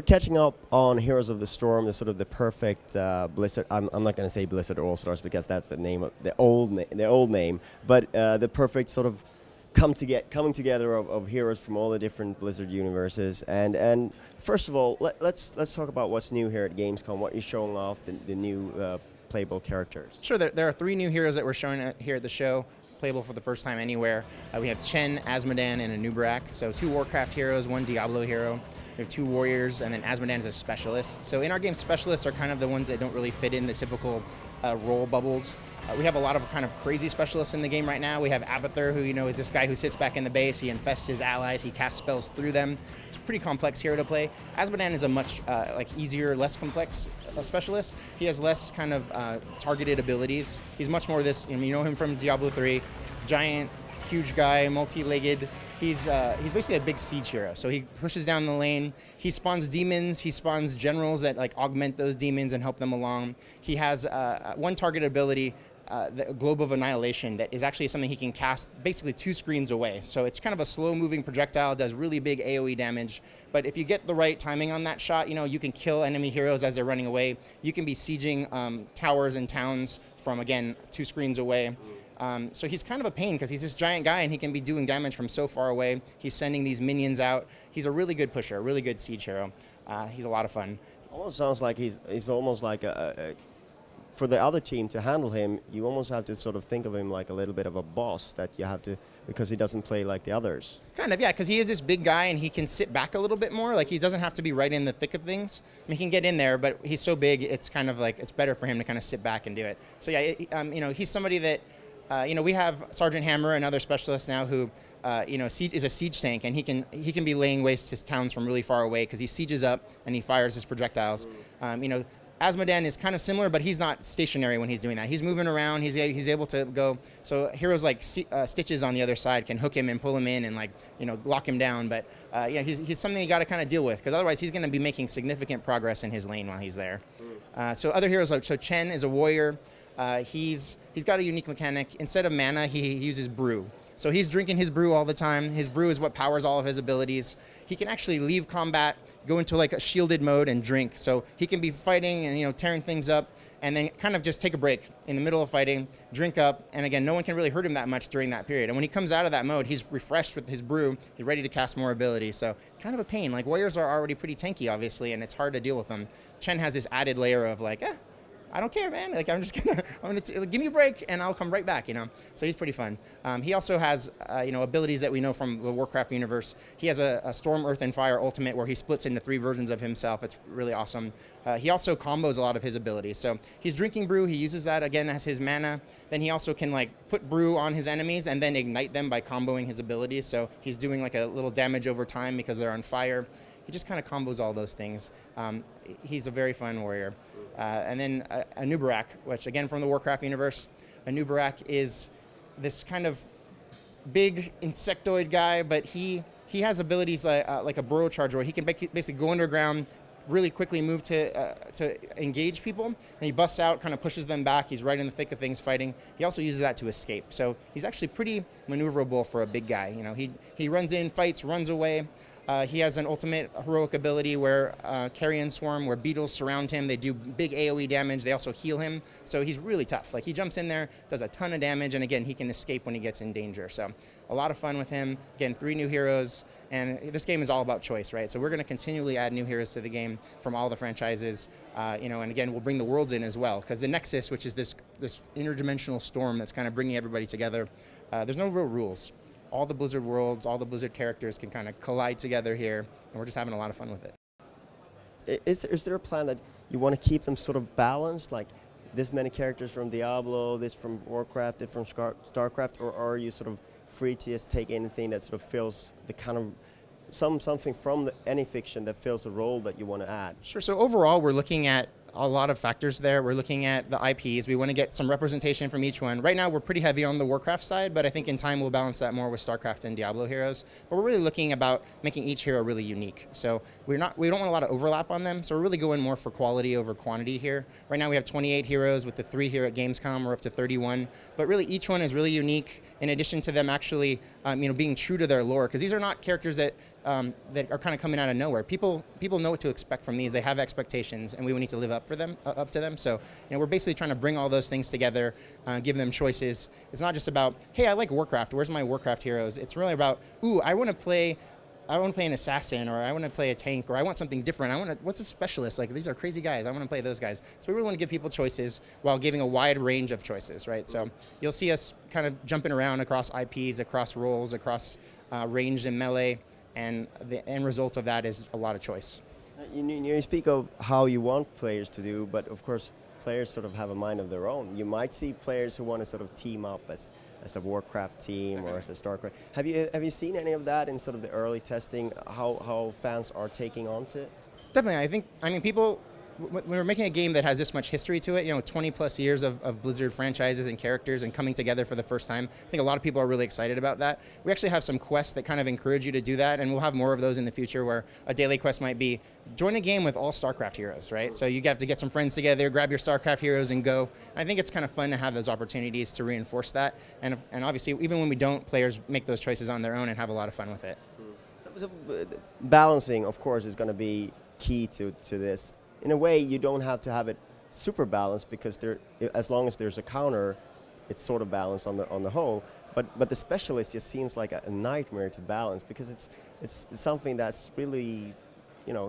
we're catching up on Heroes of the Storm, the sort of the perfect Blizzard. I'm not going to say Blizzard All Stars because that's the name of the old name, but the perfect sort of coming together of heroes from all the different Blizzard universes. And first of all, let's talk about what's new here at Gamescom. What you're showing off the new playable characters. Sure, there are 3 new heroes that we're showing here at the show, playable for the first time anywhere. We have CHEN, AZMODAN, and a Nubarak. So 2 Warcraft heroes, 1 Diablo hero. We have 2 warriors, and then AZMODAN is a specialist. So in our game, specialists are kind of the ones that don't really fit in the typical role bubbles. We have a lot of kind of crazy specialists in the game right now. We have Abathur, who is this guy who sits back in the base. He infests his allies. He casts spells through them. It's a pretty complex hero to play. AZMODAN is a much easier, less complex specialist. He has less kind of targeted abilities. He's much more this. You know him from Diablo 3, giant, huge guy, multi-legged. He's basically a big siege hero. So he pushes down the lane. He spawns demons. He spawns generals that augment those demons and help them along. He has one target ability, the Globe of Annihilation, that is actually something he can cast basically 2 screens away. So it's kind of a slow-moving projectile, does really big AoE damage. But if you get the right timing on that shot, you can kill enemy heroes as they're running away. You can be sieging towers and towns from, again, 2 screens away. So he's kind of a pain because he's this giant guy and he can be doing damage from so far away. He's sending these minions out. He's a really good pusher, a really good siege hero. He's a lot of fun. Almost sounds like he's almost like for the other team to handle him, you almost have to sort of think of him like a little bit of a boss that you have to, because he doesn't play like the others. Kind of, yeah, because he is this big guy and he can sit back a little bit more. Like, he doesn't have to be right in the thick of things. I mean, he can get in there, but he's so big, it's kind of like, it's better for him to kind of sit back and do it. So yeah, he's somebody that, we have Sergeant Hammer, another specialist now, who is a siege tank, and he can be laying waste to towns from really far away because he sieges up and he fires his projectiles. AZMODAN is kind of similar, but he's not stationary when he's doing that. He's moving around. He's able to go. So heroes like Stitches on the other side can hook him and pull him in and lock him down. But he's something you got to kind of deal with, because otherwise he's going to be making significant progress in his lane while he's there. So other heroes so CHEN is a warrior. He's got a unique mechanic. Instead of mana, he uses brew. So he's drinking his brew all the time. His brew is what powers all of his abilities. He can actually leave combat, go into a shielded mode and drink. So he can be fighting and tearing things up, and then kind of just take a break in the middle of fighting, drink up, and again, no one can really hurt him that much during that period. And when he comes out of that mode, he's refreshed with his brew. He's ready to cast more ability. So kind of a pain. Warriors are already pretty tanky, obviously, and it's hard to deal with them. CHEN has this added layer of I don't care, man. I'm gonna give me a break, and I'll come right back. So he's pretty fun. He also has, abilities that we know from the Warcraft universe. He has a Storm, Earth, and Fire ultimate where he splits into 3 versions of himself. It's really awesome. He also combos a lot of his abilities. So he's drinking brew. He uses that again as his mana. Then he also can put brew on his enemies and then ignite them by comboing his abilities. So he's doing a little damage over time because they're on fire. He just kind of combos all those things. He's a very fun warrior. And then a Nubarak, which again from the Warcraft universe. A Nubarak is this kind of big insectoid guy, but he has abilities like a burrow charge, where he can basically go underground, really quickly move to engage people, and he busts out, kind of pushes them back. He's right in the thick of things fighting. He also uses that to escape. So he's actually pretty maneuverable for a big guy. He runs in, fights, runs away. He has an ultimate heroic ability where Carrion Swarm, where beetles surround him. They do big AoE damage. They also heal him. So he's really tough. He jumps in there, does a ton of damage, and again, he can escape when he gets in danger. So a lot of fun with him. Again, 3 new heroes, and this game is all about choice, right? So we're going to continually add new heroes to the game from all the franchises. And again, we'll bring the worlds in as well, because the Nexus, which is this interdimensional storm that's kind of bringing everybody together, there's no real rules. All the Blizzard worlds, all the Blizzard characters can kind of collide together here, and we're just having a lot of fun with it. Is there a plan that you want to keep them sort of balanced, like this many characters from Diablo, this from Warcraft, this from StarCraft, or are you sort of free to just take anything that sort of fills the kind of something from any fiction that fills a role that you want to add? Sure. So overall, we're looking at a lot of factors there. We're looking at the IPs. We want to get some representation from each one. Right now, we're pretty heavy on the Warcraft side, but I think in time we'll balance that more with StarCraft and Diablo heroes. But we're really looking about making each hero really unique. So we don't want a lot of overlap on them. So we're really going more for quality over quantity here. Right now we have 28 heroes. With the 3 here at Gamescom, we're up to 31. But really, each one is really unique. In addition to them actually, being true to their lore, because these are not characters that that are kind of coming out of nowhere. People know what to expect from these. They have expectations, and we need to live up to them. So, we're basically trying to bring all those things together, give them choices. It's not just about, hey, I like Warcraft. Where's my Warcraft heroes? It's really about, ooh, I want to play an assassin, or I want to play a tank, or I want something different. What's a specialist? Like, these are crazy guys. I want to play those guys. So we really want to give people choices while giving a wide range of choices, right? So you'll see us kind of jumping around across IPs, across roles, across ranged and melee, and the end result of that is a lot of choice. You speak of how you want players to do, but of course players sort of have a mind of their own. You might see players who want to sort of team up as a Warcraft team or as a StarCraft. Have you seen any of that in sort of the early testing, how fans are taking on to it? Definitely. I mean, people, when we're making a game that has this much history to it, 20 plus years of Blizzard franchises and characters and coming together for the first time, I think a lot of people are really excited about that. We actually have some quests that kind of encourage you to do that, and we'll have more of those in the future, where a daily quest might be, join a game with all StarCraft heroes, right? So you have to get some friends together, grab your StarCraft heroes and go. I think it's kind of fun to have those opportunities to reinforce that, and obviously even when we don't, players make those choices on their own and have a lot of fun with it. So balancing, of course, is going to be key to this. In a way, you don't have to have it super balanced, because as long as there's a counter, it's sort of balanced on the whole. But the specialist just seems like a nightmare to balance, because it's something that's really,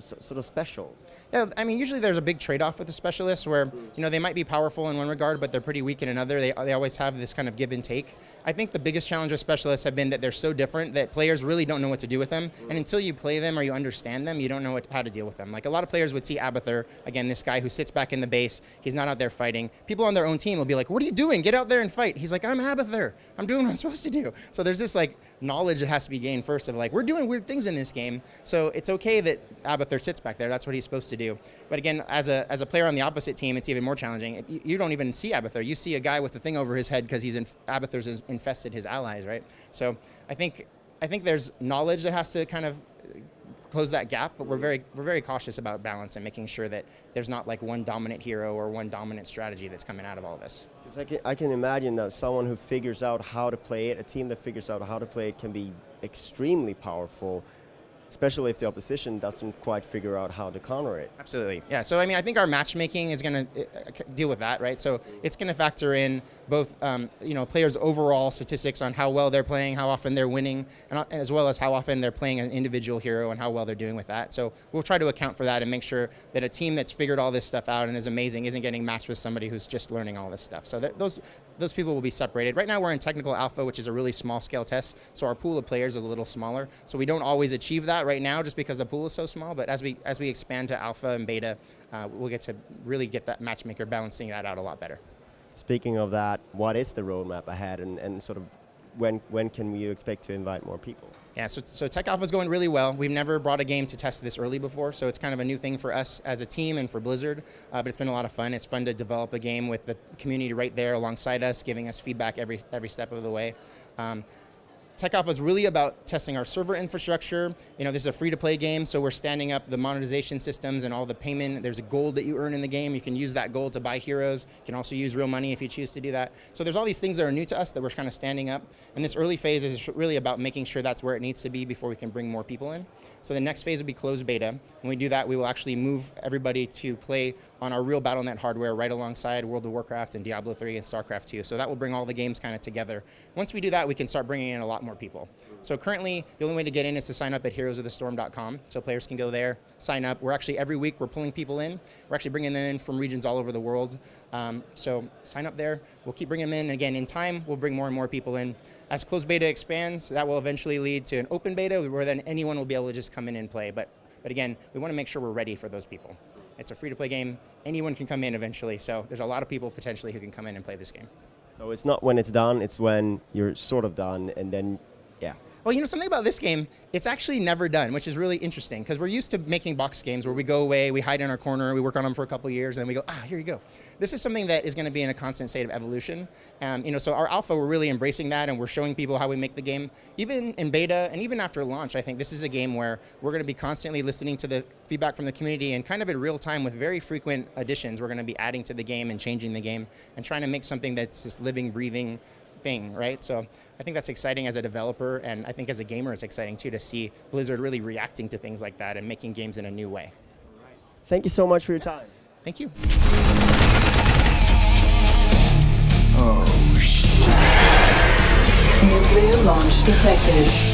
sort of special. Yeah, I mean, usually there's a big trade-off with the specialists where, they might be powerful in one regard, but they're pretty weak in another. They always have this kind of give and take. I think the biggest challenge with specialists have been that they're so different that players really don't know what to do with them. And until you play them or you understand them, you don't know how to deal with them. Like, a lot of players would see Abathur, again, this guy who sits back in the base. He's not out there fighting. People on their own team will be like, what are you doing? Get out there and fight. He's like, I'm Abathur. I'm doing what I'm supposed to do. So there's this knowledge that has to be gained first of we're doing weird things in this game. So it's okay that Abathur sits back there. That's what he's supposed to do. But again, as a player on the opposite team, it's even more challenging. You don't even see Abathur. You see a guy with the thing over his head because Abathur's infested his allies, right? So I think there's knowledge that has to kind of close that gap, but we're very cautious about balance and making sure that there's not one dominant hero or one dominant strategy that's coming out of all this. Because I can imagine that someone who figures out how to play it, a team that figures out how to play it, can be extremely powerful, especially if the opposition doesn't quite figure out how to counter it. Absolutely, yeah. So I mean, I think our matchmaking is going to deal with that, right? So it's going to factor in both, players' overall statistics on how well they're playing, how often they're winning, and as well as how often they're playing an individual hero and how well they're doing with that. So we'll try to account for that and make sure that a team that's figured all this stuff out and is amazing isn't getting matched with somebody who's just learning all this stuff. So those people will be separated. Right now we're in technical alpha, which is a really small scale test, so our pool of players is a little smaller. So we don't always achieve that right now just because the pool is so small, but as we expand to alpha and beta, we'll get to really get that matchmaker balancing that out a lot better. Speaking of that, what is the roadmap ahead, and sort of when can we expect to invite more people? Yeah, so Tech Alpha is going really well. We've never brought a game to test this early before, so it's kind of a new thing for us as a team and for Blizzard, but it's been a lot of fun. It's fun to develop a game with the community right there alongside us, giving us feedback every step of the way. Tech Alpha is really about testing our server infrastructure. This is a free-to-play game, so we're standing up the monetization systems and all the payment. There's a gold that you earn in the game. You can use that gold to buy heroes. You can also use real money if you choose to do that. So there's all these things that are new to us that we're kind of standing up. And this early phase is really about making sure that's where it needs to be before we can bring more people in. So the next phase will be closed beta. When we do that, we will actually move everybody to play on our real Battle.net hardware right alongside World of Warcraft and Diablo 3 and StarCraft 2. So that will bring all the games kind of together. Once we do that, we can start bringing in a lot more people. So currently, the only way to get in is to sign up at heroesofthestorm.com. So players can go there, sign up. We're actually, every week, we're pulling people in. We're actually bringing them in from regions all over the world. So sign up there. We'll keep bringing them in. And again, in time, we'll bring more and more people in. As closed beta expands, that will eventually lead to an open beta where then anyone will be able to just come in and play. But again, we want to make sure we're ready for those people. It's a free-to-play game. Anyone can come in eventually. So there's a lot of people potentially who can come in and play this game. So it's not when it's done, it's when you're sort of done, and then, yeah. Well, something about this game, it's actually never done, which is really interesting, because we're used to making box games where we go away, we hide in our corner, we work on them for a couple of years, and then we go, here you go. This is something that is going to be in a constant state of evolution. So our alpha, we're really embracing that, and we're showing people how we make the game. Even in beta, and even after launch, I think this is a game where we're going to be constantly listening to the feedback from the community, and kind of in real time with very frequent additions, we're going to be adding to the game and changing the game, and trying to make something that's just living, breathing, thing, right? So I think that's exciting as a developer, and I think as a gamer it's exciting too to see Blizzard really reacting to things like that and making games in a new way. Thank you so much for your time. Thank you. Oh, shit. Nuclear launch detected.